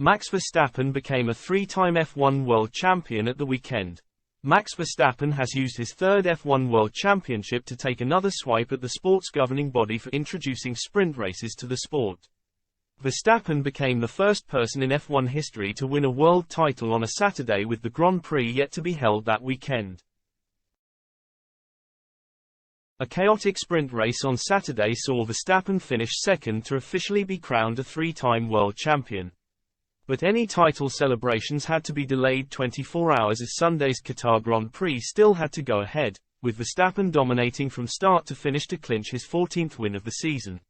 Max Verstappen became a three-time F1 World Champion at the weekend. Max Verstappen has used his third F1 World Championship to take another swipe at the sport's governing body for introducing sprint races to the sport. Verstappen became the first person in F1 history to win a world title on a Saturday, with the Grand Prix yet to be held that weekend. A chaotic sprint race on Saturday saw Verstappen finish second to officially be crowned a three-time world champion. But any title celebrations had to be delayed 24 hours as Sunday's Qatar Grand Prix still had to go ahead, with Verstappen dominating from start to finish to clinch his 14th win of the season.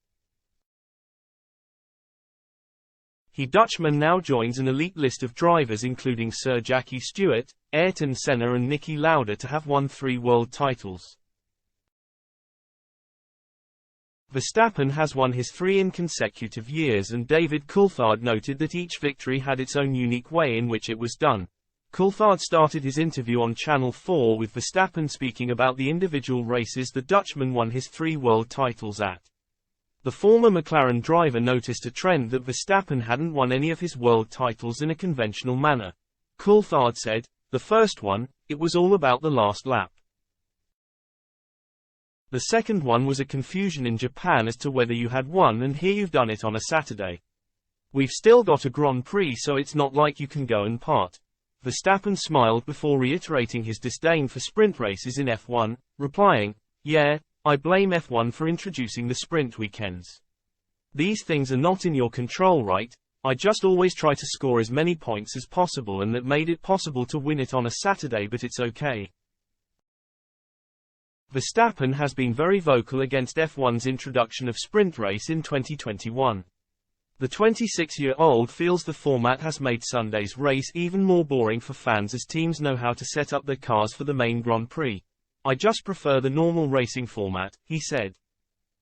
The Dutchman now joins an elite list of drivers including Sir Jackie Stewart, Ayrton Senna and Niki Lauda to have won 3 world titles. Verstappen has won his 3 in consecutive years, and David Coulthard noted that each victory had its own unique way in which it was done. Coulthard started his interview on Channel 4 with Verstappen speaking about the individual races the Dutchman won his 3 world titles at. The former McLaren driver noticed a trend that Verstappen hadn't won any of his world titles in a conventional manner. Coulthard said, "The first one, it was all about the last lap. The second one was a confusion in Japan as to whether you had won, and here you've done it on a Saturday. We've still got a Grand Prix, so it's not like you can go and part." Verstappen smiled before reiterating his disdain for sprint races in F1, replying, "Yeah, I blame F1 for introducing the sprint weekends. These things are not in your control, right? I just always try to score as many points as possible, and that made it possible to win it on a Saturday, but it's okay." Verstappen has been very vocal against F1's introduction of sprint race in 2021. The 26-year-old feels the format has made Sunday's race even more boring for fans as teams know how to set up their cars for the main Grand Prix. "I just prefer the normal racing format," he said.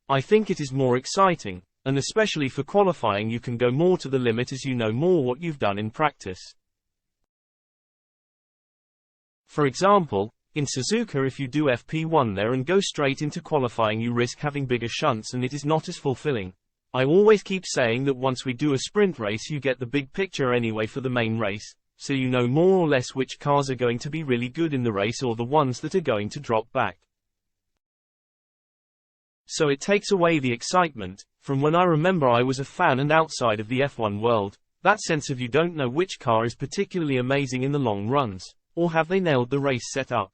"I think it is more exciting, and especially for qualifying you can go more to the limit as you know more what you've done in practice. For example, in Suzuka, if you do FP1 there and go straight into qualifying you risk having bigger shunts and it is not as fulfilling. I always keep saying that once we do a sprint race you get the big picture anyway for the main race, so you know more or less which cars are going to be really good in the race or the ones that are going to drop back. So it takes away the excitement. From when I remember I was a fan and outside of the F1 world, that sense of you don't know which car is particularly amazing in the long runs, or have they nailed the race setup.